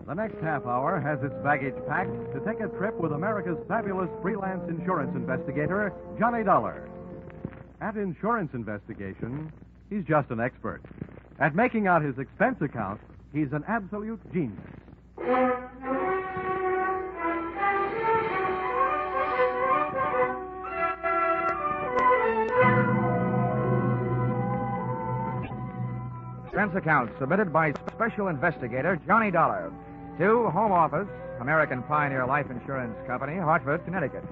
The next half hour has its baggage packed to take a trip with America's fabulous freelance insurance investigator, Johnny Dollar. At insurance investigation, he's just an expert. At making out his expense account, he's an absolute genius. Expense account submitted by Special Investigator Johnny Dollar to Home Office, American Pioneer Life Insurance Company, Hartford, Connecticut.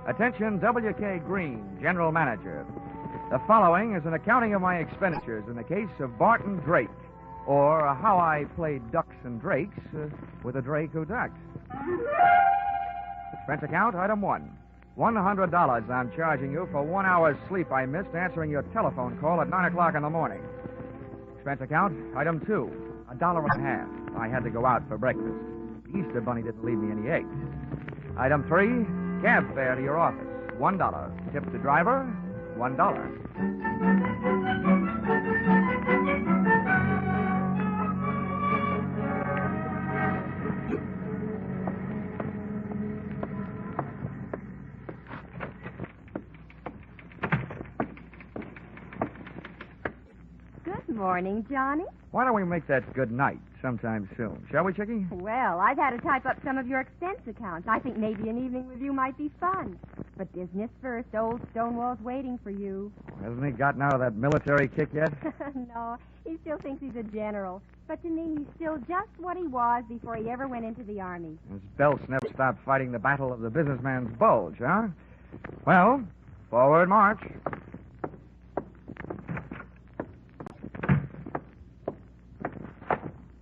Attention, W.K. Green, General Manager. The following is an accounting of my expenditures in the case of Barton Drake, or how I played ducks and drakes with a drake who ducked. Expense account, item 1. $100 I'm charging you for 1 hour's sleep I missed answering your telephone call at 9 o'clock in the morning. Expense account, item 2. $1.50 I had to go out for breakfast. The Easter Bunny didn't leave me any eggs. Item 3, cab fare to your office, $1. Tip to driver, $1. Good morning, Johnny. Why don't we make that good night sometime soon? Shall we, Chickie? Well, I've had to type up some of your expense accounts. I think maybe an evening with you might be fun. But business first. Old Stonewall's waiting for you. Hasn't he gotten out of that military kick yet? No, he still thinks he's a general. But to me, he's still just what he was before he ever went into the Army. His belts never stopped fighting the battle of the businessman's bulge, huh? Well, forward march.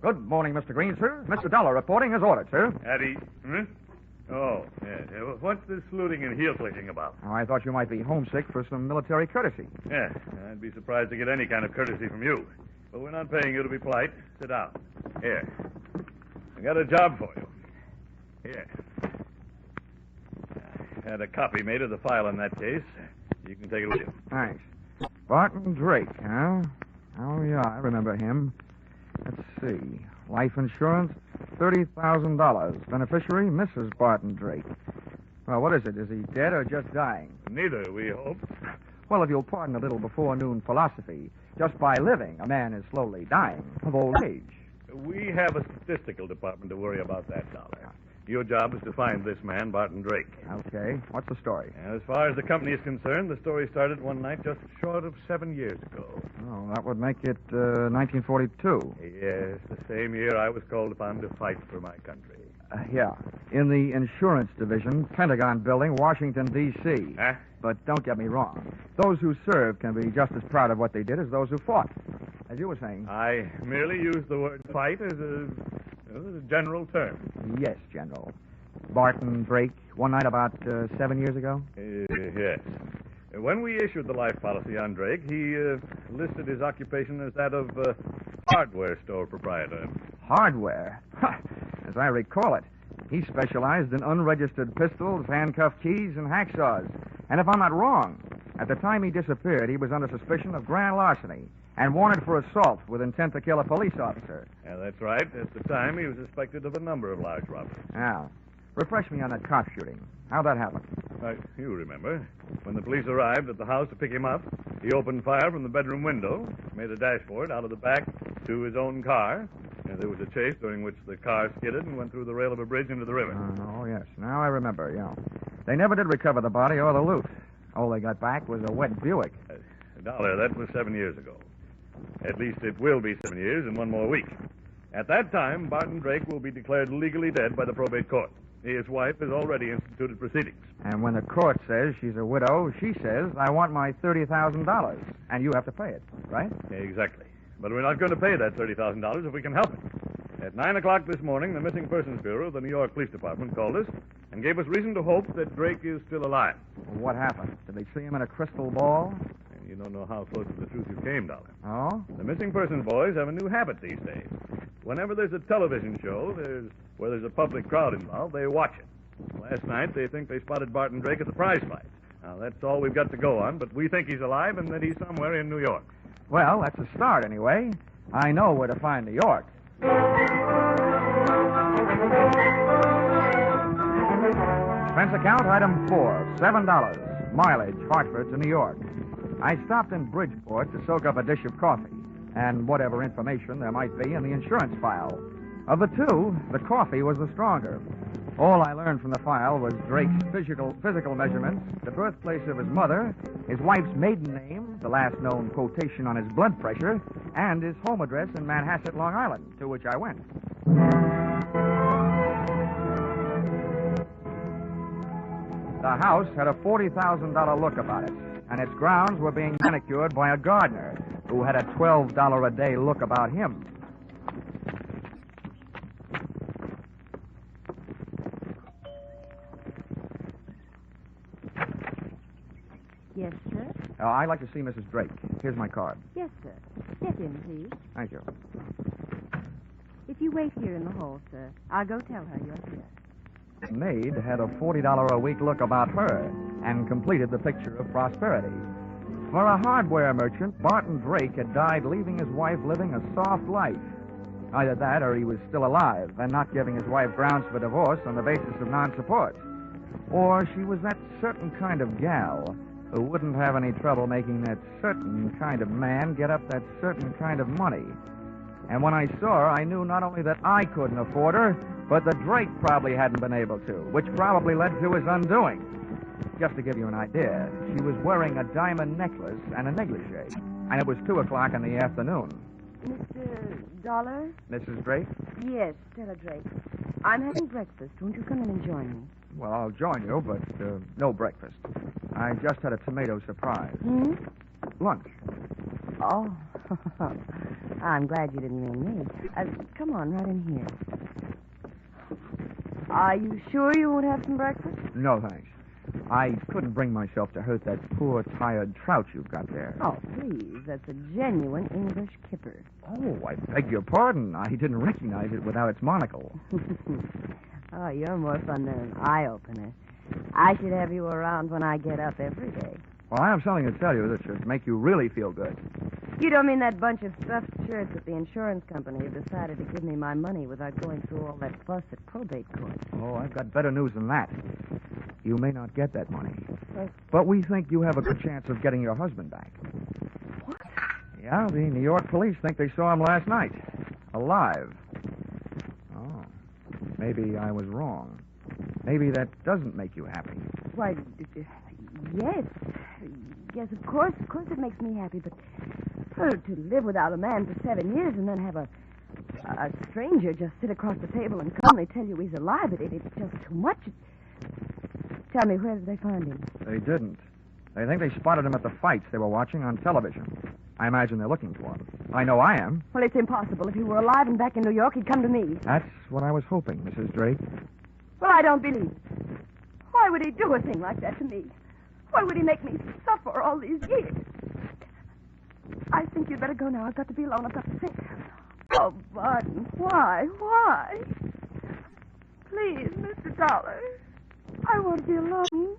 Good morning, Mr. Green, sir. Mr. Dollar reporting as ordered, sir. Eddie. Oh, yeah. What's this saluting and heel-clicking about? Oh, I thought you might be homesick for some military courtesy. Yeah, I'd be surprised to get any kind of courtesy from you. But we're not paying you to be polite. Sit down. Here. I got a job for you. Here. I had a copy made of the file in that case. You can take it with you. Thanks. Barton Drake, huh? Oh, yeah, I remember him. Let's see. Life insurance, $30,000. Beneficiary, Mrs. Barton Drake. Well, what is it? Is he dead or just dying? Neither, we hope. Well, if you'll pardon a little before-noon philosophy, just by living, a man is slowly dying of old age. We have a statistical department to worry about that, Dollar. Your job is to find this man, Barton Drake. Okay. What's the story? As far as the company is concerned, the story started one night just short of 7 years ago. Oh, that would make it 1942. Yes, the same year I was called upon to fight for my country. Yeah. In the insurance division, Pentagon Building, Washington, D.C. Huh? But don't get me wrong. Those who served can be just as proud of what they did as those who fought. As you were saying. I merely used the word fight as a general term. Yes, General. Barton Drake, one night about 7 years ago? Yes. When we issued the life policy on Drake, he listed his occupation as that of hardware store proprietor. Hardware? As I recall it, he specialized in unregistered pistols, handcuff keys, and hacksaws. And if I'm not wrong, at the time he disappeared, he was under suspicion of grand larceny and wanted for assault with intent to kill a police officer. Yeah, that's right. At the time, he was suspected of a number of large robberies. Now, refresh me on that cop shooting. How'd that happen? You remember. When the police arrived at the house to pick him up, he opened fire from the bedroom window, made a dash for it out of the back to his own car. And there was a chase during which the car skidded and went through the rail of a bridge into the river. Oh, yes. Now I remember, yeah. They never did recover the body or the loot. All they got back was a wet Buick. Dollar, that was 7 years ago. At least it will be 7 years in 1 more week. At that time, Barton Drake will be declared legally dead by the probate court. His wife has already instituted proceedings. And when the court says she's a widow, she says, I want my $30,000, and you have to pay it, right? Exactly. But we're not going to pay that $30,000 if we can help it. At 9 o'clock this morning, the Missing Persons Bureau of the New York Police Department called us and gave us reason to hope that Drake is still alive. What happened? Did they see him in a crystal ball? And you don't know how close to the truth you came, Dollar. Oh? The Missing Persons boys have a new habit these days. Whenever there's a television show where there's a public crowd involved, they watch it. Last night, they think they spotted Barton Drake at the prize fight. Now, Now, that's all we've got to go on, but we think he's alive and that he's somewhere in New York. Well, that's a start anyway. I know where to find New York. Expense account item 4, $7. Mileage, Hartford to New York. I stopped in Bridgeport to soak up a dish of coffee and whatever information there might be in the insurance file. Of the two, the coffee was the stronger. All I learned from the file was Drake's physical measurements, the birthplace of his mother, his wife's maiden name, the last known quotation on his blood pressure, and his home address in Manhasset, Long Island, to which I went. The house had a $40,000 look about it, and its grounds were being manicured by a gardener who had a $12 a day look about him. Yes, sir? I'd like to see Mrs. Drake. Here's my card. Yes, sir. Step in, please. Thank you. If you wait here in the hall, sir, I'll go tell her you're here. The maid had a $40 a week look about her and completed the picture of prosperity. For a hardware merchant, Barton Drake had died leaving his wife living a soft life. Either that or he was still alive and not giving his wife grounds for divorce on the basis of non-support. Or she was that certain kind of gal who wouldn't have any trouble making that certain kind of man get up that certain kind of money. And when I saw her, I knew not only that I couldn't afford her, but that Drake probably hadn't been able to, which probably led to his undoing. Just to give you an idea, she was wearing a diamond necklace and a negligee, and it was 2 o'clock in the afternoon. Mr. Dollar? Mrs. Drake? Yes, Stella Drake. I'm having breakfast. Won't you come in and join me? Well, I'll join you, but no breakfast. I just had a tomato surprise. Lunch. Oh, I'm glad you didn't mean me. Come on, right in here. Are you sure you won't have some breakfast? No, thanks. I couldn't bring myself to hurt that poor, tired trout you've got there. Oh, please. That's a genuine English kipper. Oh, I beg your pardon. I didn't recognize it without its monocle. Oh, you're more fun than an eye-opener. I should have you around when I get up every day. Well, I have something to tell you that should make you really feel good. You don't mean that bunch of stuffed shirts at the insurance company have decided to give me my money without going through all that fuss at probate court? Oh, I've got better news than that. You may not get that money. But we think you have a good chance of getting your husband back. What? Yeah, the New York police think they saw him last night. Alive. Oh. Maybe I was wrong. Maybe that doesn't make you happy. Why, yes. Yes, of course it makes me happy, but to live without a man for 7 years and then have a stranger just sit across the table and calmly tell you he's alive, it's just too much. Tell me, where did they find him? They didn't. They think they spotted him at the fights they were watching on television. I imagine they're looking for him. I know I am. Well, it's impossible. If he were alive and back in New York, he'd come to me. That's what I was hoping, Mrs. Drake. Well, I don't believe it. Why would he do a thing like that to me? Why would he make me suffer all these years? I think you'd better go now. I've got to be alone. I've got to think. Oh, Barton, why? Why? Please, Mr. Dollar. I want to be alone.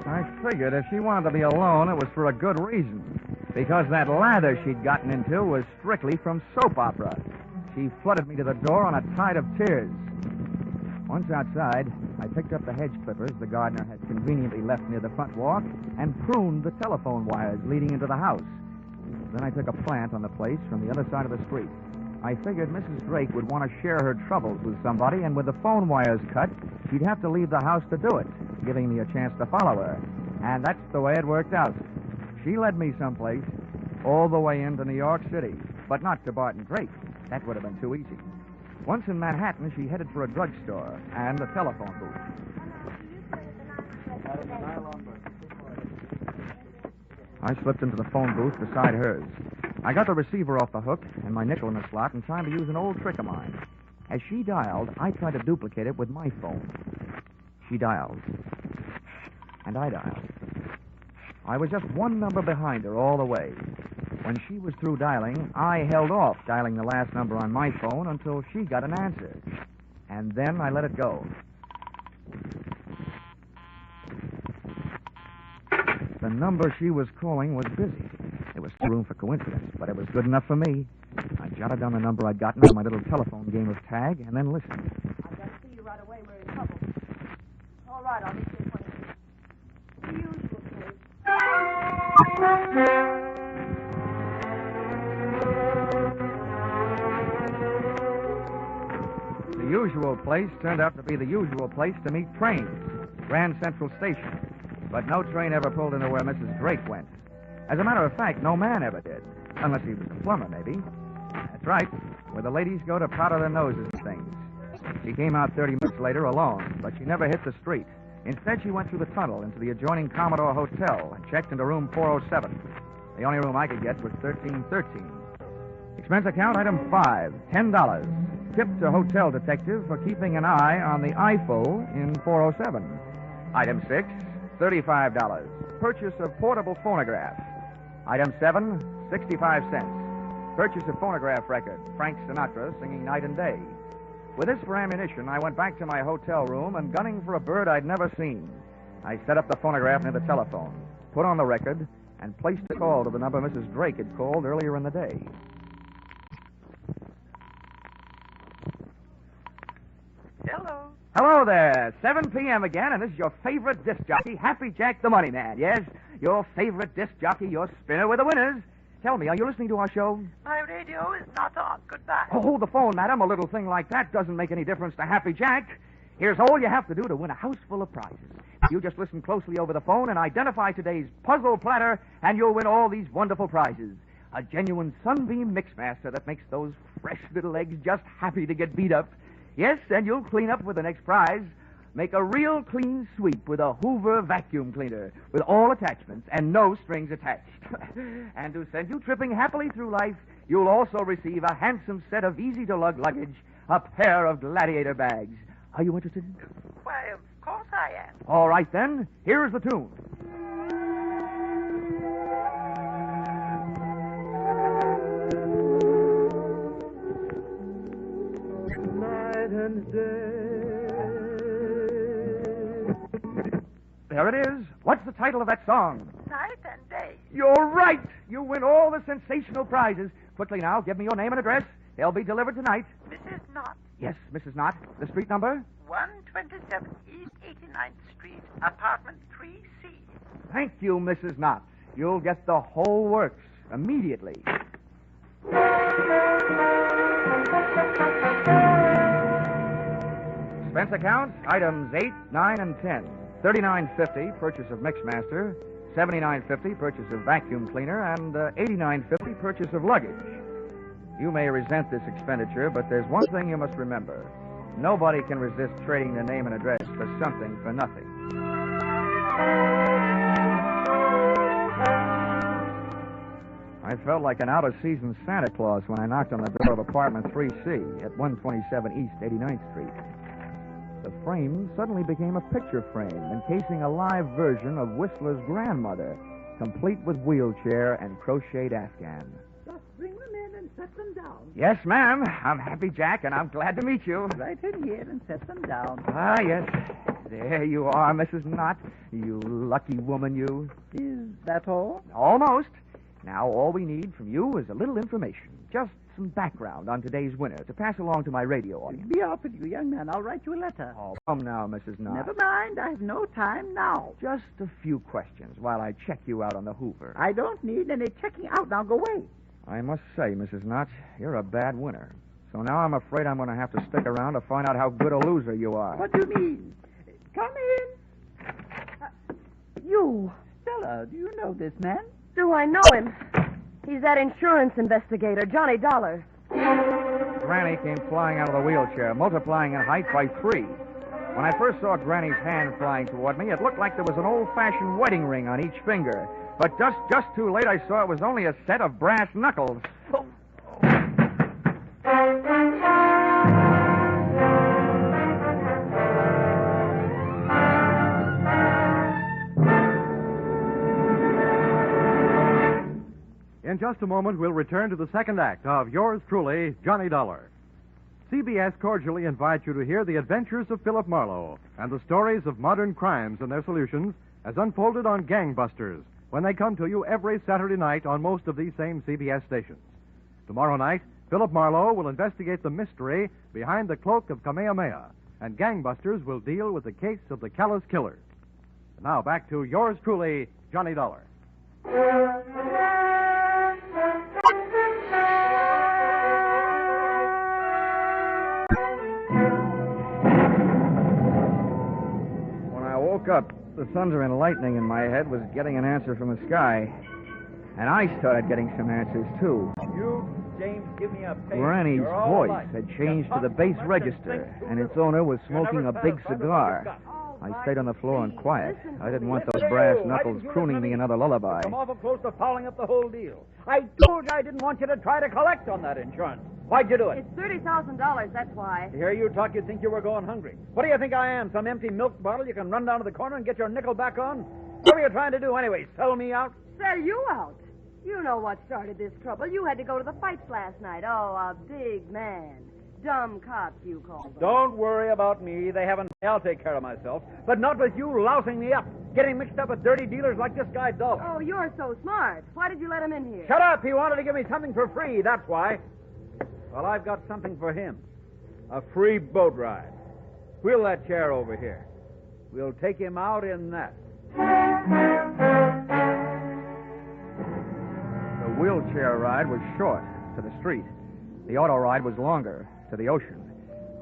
I figured if she wanted to be alone, it was for a good reason. Because that lather she'd gotten into was strictly from soap opera. She flooded me to the door on a tide of tears. Once outside, I picked up the hedge clippers the gardener had conveniently left near the front walk and pruned the telephone wires leading into the house. Then I took a plant on the place from the other side of the street. I figured Mrs. Drake would want to share her troubles with somebody, and with the phone wires cut, she'd have to leave the house to do it, giving me a chance to follow her. And that's the way it worked out. She led me someplace, all the way into New York City, but not to Barton Drake. That would have been too easy. Once in Manhattan, she headed for a drugstore and a telephone booth. I slipped into the phone booth beside hers. I got the receiver off the hook and my nickel in the slot in time to use an old trick of mine. As she dialed, I tried to duplicate it with my phone. She dialed. And I dialed. I was just one number behind her all the way. When she was through dialing, I held off dialing the last number on my phone until she got an answer. And then I let it go. the number she was calling was busy. There was still room for coincidence, but it was good enough for me. I jotted down the number I'd gotten on my little telephone game of tag and then listened. I've got to see you right away. We're in trouble. All right, I'll meet you in 20 minutes. The usual place. The usual place turned out to be the usual place to meet trains, Grand Central Station. But no train ever pulled into where Mrs. Drake went. As a matter of fact, no man ever did. Unless he was a plumber, maybe. That's right, where the ladies go to powder their noses and things. She came out 30 minutes later alone, but she never hit the street. Instead, she went through the tunnel into the adjoining Commodore Hotel and checked into room 407. The only room I could get was 1313. Expense account item 5, $10. Tip to hotel detective for keeping an eye on the eyeful in 407. Item 6, $35. Purchase of portable phonograph. Item 7, 65 cents. Purchase of phonograph record, Frank Sinatra singing night and day. With this for ammunition, I went back to my hotel room and gunning for a bird I'd never seen. I set up the phonograph near the telephone, put on the record, and placed the call to the number Mrs. Drake had called earlier in the day. Hello. Hello there. 7 p.m. again, and this is your favorite disc jockey, Happy Jack the Money Man. Yes, your favorite disc jockey, your spinner with the winners. Tell me, are you listening to our show? My radio is not on. Goodbye. Oh, hold the phone, madam. A little thing like that doesn't make any difference to Happy Jack. Here's all you have to do to win a house full of prizes. You just listen closely over the phone and identify today's puzzle platter, and you'll win all these wonderful prizes. A genuine Sunbeam Mixmaster that makes those fresh little eggs just happy to get beat up. Yes, and you'll clean up with the next prize. Make a real clean sweep with a Hoover vacuum cleaner with all attachments and no strings attached. And to send you tripping happily through life, you'll also receive a handsome set of easy-to-lug luggage, a pair of gladiator bags. Are you interested? Why, of course I am. All right, then. Here's the tune. Night and day. There it is. What's the title of that song? Night and day. You're right. You win all the sensational prizes. Quickly now, give me your name and address. They'll be delivered tonight. Mrs. Knott, Yes, Mrs. Knott. The street number? 127 East 89th Street, apartment 3C. Thank you, Mrs. Knott. You'll get the whole works immediately. Expense account, items 8, 9, and 10. $39.50 purchase of Mixmaster, $79.50 purchase of vacuum cleaner, and $89.50 purchase of luggage. You may resent this expenditure, but there's one thing you must remember. Nobody can resist trading their name and address for something for nothing. I felt like an out-of-season Santa Claus when I knocked on the door of apartment 3C at 127 East 89th Street. The frame suddenly became a picture frame encasing a live version of Whistler's grandmother, complete with wheelchair and crocheted afghan. Just bring them in and set them down. Yes, ma'am. I'm Happy Jack, and I'm glad to meet you. Right in here and set them down. Ah, yes. There you are, Mrs. Knott. You lucky woman, you. Is that all? Almost. Now, all we need from you is a little information. Just some background on today's winner to pass along to my radio audience. Be off with you, young man. I'll write you a letter. Oh, come now, Mrs. Knott. Never mind. I have no time now. Just a few questions while I check you out on the Hoover. I don't need any checking out. Now go away. I must say, Mrs. Knott, you're a bad winner. So now I'm afraid I'm going to have to stick around to find out how good a loser you are. What do you mean? Come in. You. Stella, do you know this man? Do I know him? He's that insurance investigator, Johnny Dollar. Granny came flying out of the wheelchair, multiplying in height by 3. When I first saw Granny's hand flying toward me, it looked like there was an old-fashioned wedding ring on each finger. But just too late, I saw it was only a set of brass knuckles. In just a moment, we'll return to the second act of yours truly, Johnny Dollar. CBS cordially invites you to hear the adventures of Philip Marlowe and the stories of modern crimes and their solutions as unfolded on Gangbusters, when they come to you every Saturday night on most of these same CBS stations. Tomorrow night, Philip Marlowe will investigate the mystery behind the cloak of Kamehameha, and Gangbusters will deal with the case of the callous killer. Now back to yours truly, Johnny Dollar. When I woke up, the thunder and lightning in my head was getting an answer from the sky. And I started getting some answers, too. You, James, give me a page. Granny's You're all voice alike. had changed to You the talk bass so much register, and think and too its little. owner was You're smoking never a big satisfied with cigar. what you've got. I stayed on the floor and quiet. Listen I didn't to want me. those brass Why knuckles didn't you crooning listen to me me? another lullaby. I'm awful close to fouling up the whole deal. I told you I didn't want you to try to collect on that insurance. Why'd you do it? It's $30,000, that's why. To hear you talk, you'd think you were going hungry. What do you think I am, some empty milk bottle you can run down to the corner and get your nickel back on? What were you trying to do anyway, sell me out? Sell you out. You know what started this trouble. You had to go to the fights last night. Oh, a big man. Dumb cops, you call them. Don't worry about me. They haven't. I'll take care of myself. But not with you lousing me up, getting mixed up with dirty dealers like this guy Dollar. Oh, you're so smart. Why did you let him in here? Shut up! He wanted to give me something for free, that's why. Well, I've got something for him. A free boat ride. Wheel that chair over here. We'll take him out in that. The wheelchair ride was short, to the street. The auto ride was longer, to the ocean.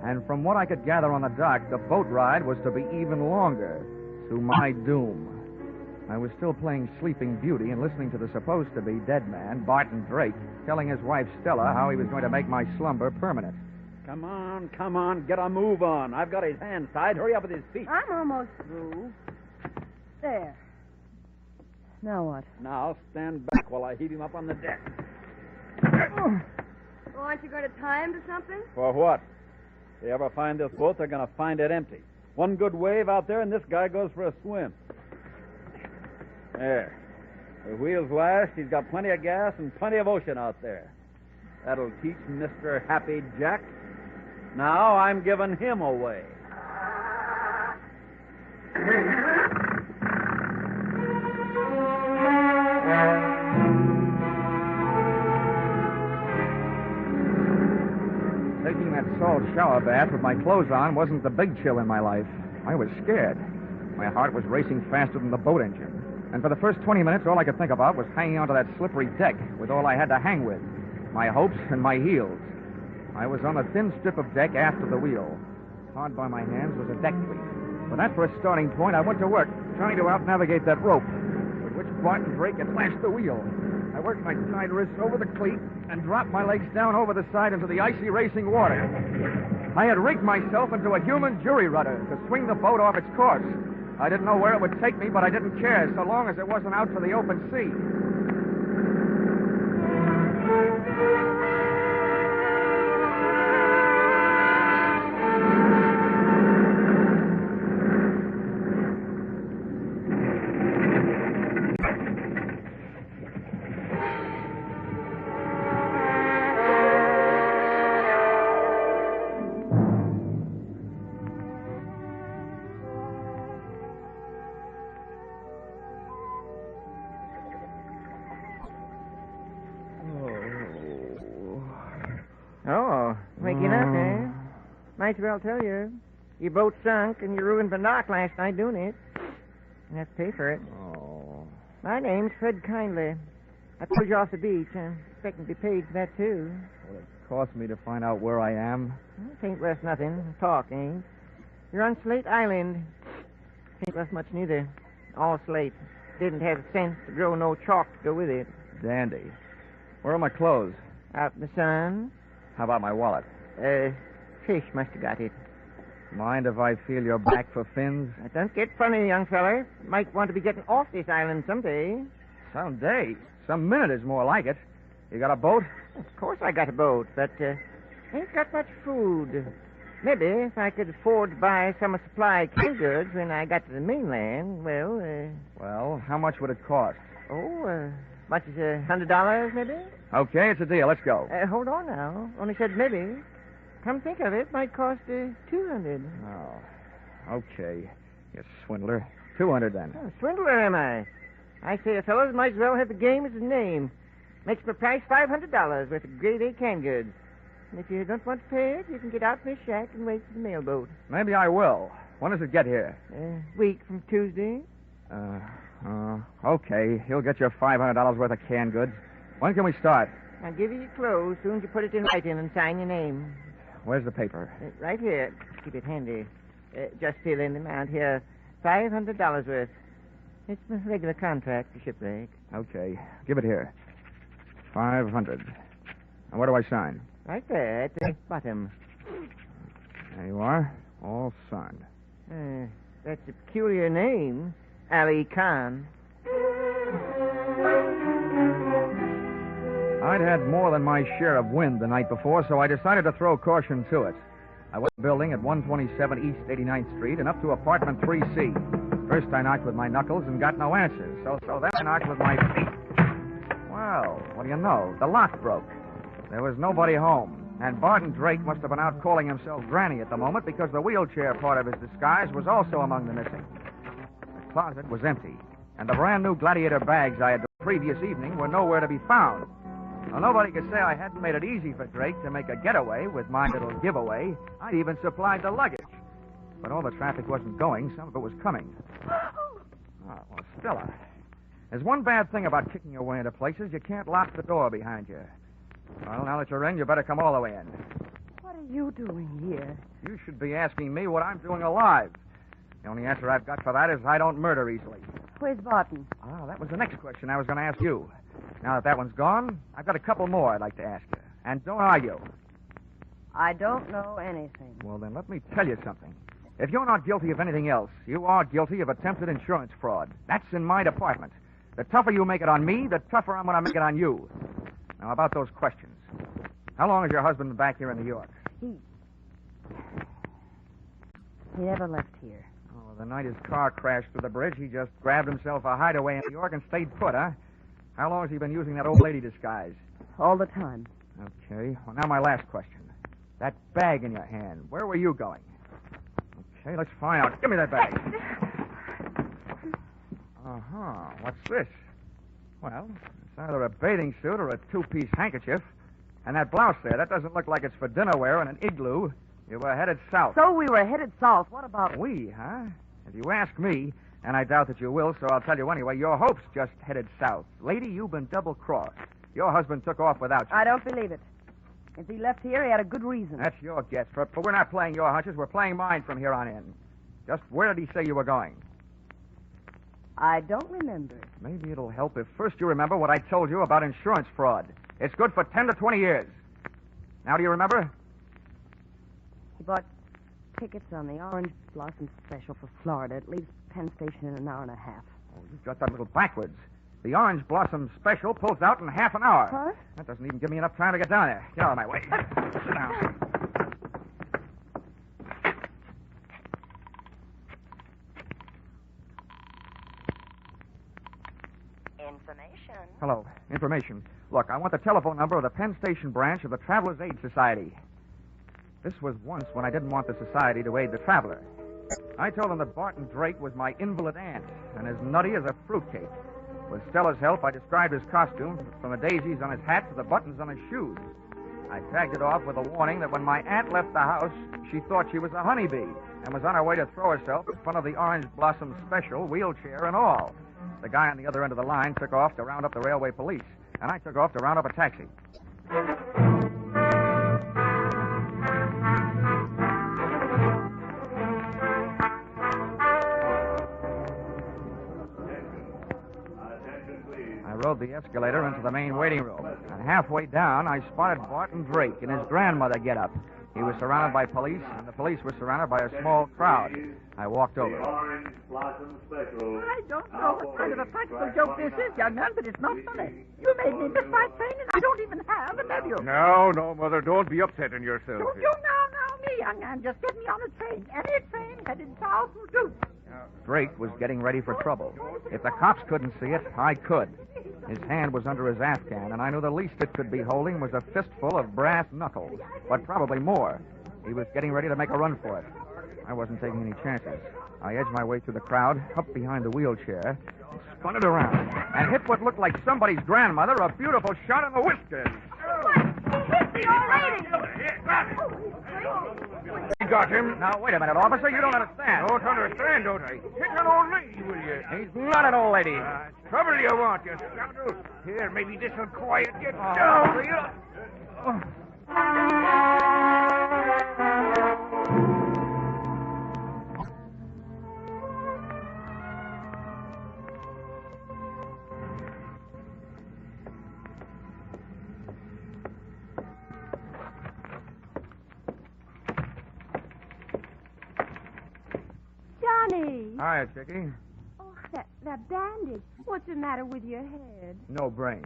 And from what I could gather on the dock, the boat ride was to be even longer, to my doom. I was still playing Sleeping Beauty and listening to the supposed-to-be dead man, Barton Drake, telling his wife Stella how he was going to make my slumber permanent. Come on, get a move on. I've got his hands tied. Hurry up with his feet. I'm almost through. There. Now what? Now stand back while I heave him up on the deck. Well, aren't you going to tie him to something? For what? If they ever find this boat, they're going to find it empty. One good wave out there, and this guy goes for a swim. There. The wheels last. He's got plenty of gas and plenty of ocean out there. That'll teach Mr. Happy Jack. Now I'm giving him away. Taking that salt shower bath with my clothes on wasn't the big chill in my life. I was scared. My heart was racing faster than the boat engine. And for the first 20 minutes, all I could think about was hanging onto that slippery deck with all I had to hang with, my hopes and my heels. I was on a thin strip of deck after the wheel. Hard by my hands was a deck cleat. With that for a starting point, I went to work, trying to out-navigate that rope, with which Barton Drake had lashed the wheel. I worked my tied wrists over the cleat and dropped my legs down over the side into the icy racing water. I had rigged myself into a human jury rudder to swing the boat off its course. I didn't know where it would take me, but I didn't care, so long as it wasn't out to the open sea. Oh, waking up, eh? Might as well tell you. Your boat sunk and you ruined the dock last night doing it. You have to pay for it. Oh. My name's Fred Kindly. I pulled you off the beach. I'm expecting to be paid for that, too. Will it cost me to find out where I am? It ain't worth nothing. Talk, ain't. You're on Slate Island. Ain't worth much neither. All slate. Didn't have sense to grow no chalk to go with it. Dandy. Where are my clothes? Out in the sun. How about my wallet? Fish must have got it. Mind if I feel your back for fins? Now, don't get funny, young feller. Might want to be getting off this island someday. Someday. Some minute is more like it. You got a boat? Of course I got a boat, but ain't got much food. Maybe if I could afford to buy some of supply canned goods when I got to the mainland, well, Well, how much would it cost? much as $100, maybe? Okay, it's a deal. Let's go. Hold on now. Only said maybe. Come think of it, might cost $200. Oh, okay. You swindler. $200 then. Oh, swindler, am I? I say, fellows might as well have the game as his name. Makes the price $500 worth of grade A canned goods. And if you don't want to pay it, you can get out from the shack and wait for the mailboat. Maybe I will. When does it get here? Week from Tuesday. Okay. He'll get you $500 worth of canned goods. When can we start? I'll give you your clothes soon as you put it in writing and sign your name. Where's the paper? Right here. Keep it handy. Just fill in the amount here. $500 worth. It's a regular contract for shipwreck. Okay. Give it here. 500. And where do I sign? Right there at the bottom. There you are. All signed. That's a peculiar name. Ali Khan. I'd had more than my share of wind the night before, so I decided to throw caution to it. I went to the building at 127 East 89th Street and up to apartment 3C. First I knocked with my knuckles and got no answers, so then I knocked with my feet. Well, what do you know? The lock broke. There was nobody home, and Barton Drake must have been out calling himself Granny at the moment because the wheelchair part of his disguise was also among the missing. The closet was empty, and the brand-new Gladiator bags I had the previous evening were nowhere to be found. Well, nobody could say I hadn't made it easy for Drake to make a getaway with my little giveaway. I'd even supplied the luggage. But all the traffic wasn't going. Some of it was coming. Oh, well, Stella, there's one bad thing about kicking your way into places. You can't lock the door behind you. Well, now that you're in, you better come all the way in. What are you doing here? You should be asking me what I'm doing alive. The only answer I've got for that is I don't murder easily. Where's Barton? Oh, that was the next question I was going to ask you. Now that one's gone, I've got a couple more I'd like to ask you. And don't argue. I don't know anything. Well, then let me tell you something. If you're not guilty of anything else, you are guilty of attempted insurance fraud. That's in my department. The tougher you make it on me, the tougher I'm going to make it on you. Now, about those questions. How long has your husband been back here in New York? He never left here. Oh, the night his car crashed through the bridge, he just grabbed himself a hideaway in New York and stayed put, huh? How long has he been using that old lady disguise? All the time. Okay. Well, now my last question. That bag in your hand, where were you going? Okay, let's find out. Give me that bag. Uh-huh. What's this? Well, it's either a bathing suit or a two-piece handkerchief. And that blouse there, that doesn't look like it's for dinner wear in an igloo. You were headed south. So we were headed south. What about... We, huh? If you ask me, and I doubt that you will, so I'll tell you anyway, your hopes just headed south. Lady, you've been double-crossed. Your husband took off without you. I don't believe it. If he left here, he had a good reason. That's your guess, but we're not playing your hunches. We're playing mine from here on in. Just where did he say you were going? I don't remember. Maybe it'll help if first you remember what I told you about insurance fraud. It's good for 10 to 20 years. Now, do you remember? He bought tickets on the Orange Blossom Special for Florida. It leaves Penn Station in an hour and a half. Oh, you've got that a little backwards. The Orange Blossom Special pulls out in half an hour. Huh? That doesn't even give me enough time to get down there. Get out of my way. Sit down. Information. Hello. Information. Look, I want the telephone number of the Penn Station branch of the Travelers' Aid Society. This was once when I didn't want the society to aid the traveler. I told them that Barton Drake was my invalid aunt and as nutty as a fruitcake. With Stella's help, I described his costume from the daisies on his hat to the buttons on his shoes. I tagged it off with a warning that when my aunt left the house, she thought she was a honeybee and was on her way to throw herself in front of the Orange Blossom Special, wheelchair and all. The guy on the other end of the line took off to round up the railway police, and I took off to round up a taxi. I rode the escalator into the main waiting room, and halfway down, I spotted Barton Drake in his grandmother getup. He was surrounded by police, and the police were surrounded by a small crowd. I walked over. Orange Blossom Special. I don't know what kind of a practical joke this is, young man, but it's not funny. You made me miss my train, and I don't even have a nephew. No, Mother, don't be upsetting yourself. Don't you now, me, young man. Just get me on a train. Any train headed south will do. Drake was getting ready for trouble. If the cops couldn't see it, I could. His hand was under his Afghan, and I knew the least it could be holding was a fistful of brass knuckles, but probably more. He was getting ready to make a run for it. I wasn't taking any chances. I edged my way through the crowd, up behind the wheelchair, spun it around, and hit what looked like somebody's grandmother a beautiful shot in the whiskers. He hit the old lady. You got him. Now, wait a minute, officer. You don't understand. Don't understand, don't I? Hit an old lady, will you? He's not an old lady. Trouble you want, you scoundrel. Here, maybe this'll quiet you down. Johnny. Hiya, Chickie. Oh, that bandage. What's the matter with your head? No brains.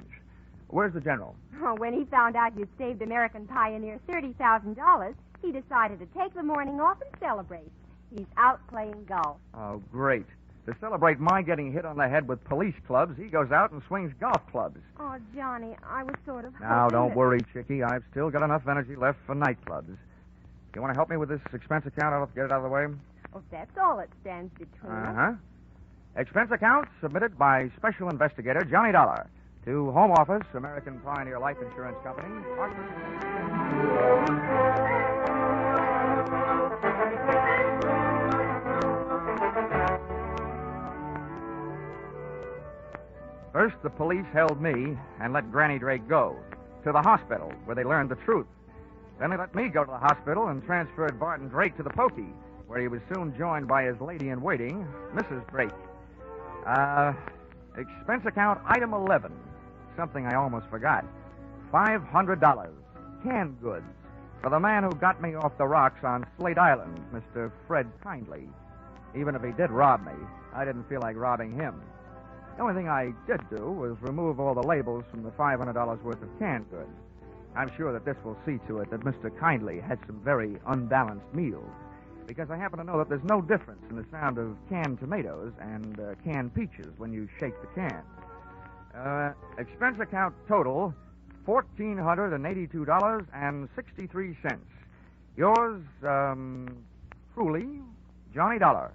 Where's the general? Oh, when he found out you'd saved American Pioneer $30,000, he decided to take the morning off and celebrate. He's out playing golf. Oh, great. To celebrate my getting hit on the head with police clubs, he goes out and swings golf clubs. Oh, Johnny, I was sort of Now, hoping don't that- worry, Chickie. I've still got enough energy left for nightclubs. You want to help me with this expense account? I'll get it out of the way. Oh, that's all that stands between us. Uh-huh. Expense account submitted by Special Investigator Johnny Dollar to Home Office, American Pioneer Life Insurance Company. First, the police held me and let Granny Drake go to the hospital, where they learned the truth. Then they let me go to the hospital and transferred Barton Drake to the pokey, where he was soon joined by his lady-in-waiting, Mrs. Drake. Expense account item 11. Something I almost forgot. $500. Canned goods. For the man who got me off the rocks on Slate Island, Mr. Fred Kindly. Even if he did rob me, I didn't feel like robbing him. The only thing I did do was remove all the labels from the $500 worth of canned goods. I'm sure that this will see to it that Mr. Kindly had some very unbalanced meals, because I happen to know that there's no difference in the sound of canned tomatoes and canned peaches when you shake the can. Expense account total, $1,482.63. Yours, truly, Johnny Dollar.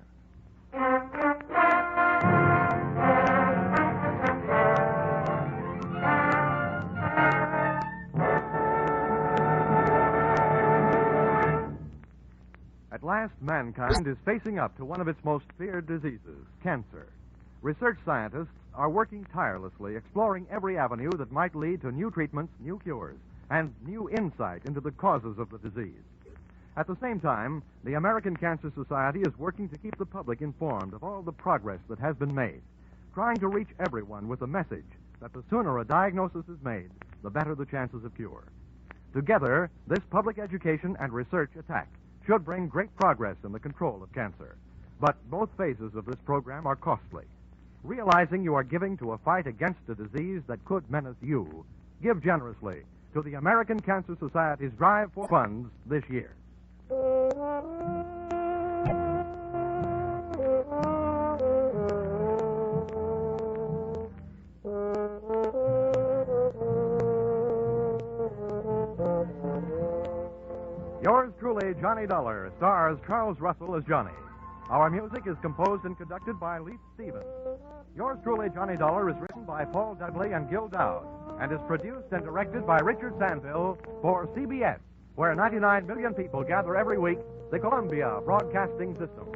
At last, mankind is facing up to one of its most feared diseases, cancer. Research scientists are working tirelessly, exploring every avenue that might lead to new treatments, new cures, and new insight into the causes of the disease. At the same time, the American Cancer Society is working to keep the public informed of all the progress that has been made, trying to reach everyone with the message that the sooner a diagnosis is made, the better the chances of cure. Together, this public education and research attack should bring great progress in the control of cancer. But both phases of this program are costly. Realizing you are giving to a fight against a disease that could menace you, give generously to the American Cancer Society's drive for funds this year. Yours truly, Johnny Dollar, stars Charles Russell as Johnny. Our music is composed and conducted by Leif Stevens. Yours truly, Johnny Dollar, is written by Paul Dudley and Gil Dowd and is produced and directed by Richard Sandville for CBS, where 99 million people gather every week, the Columbia Broadcasting System.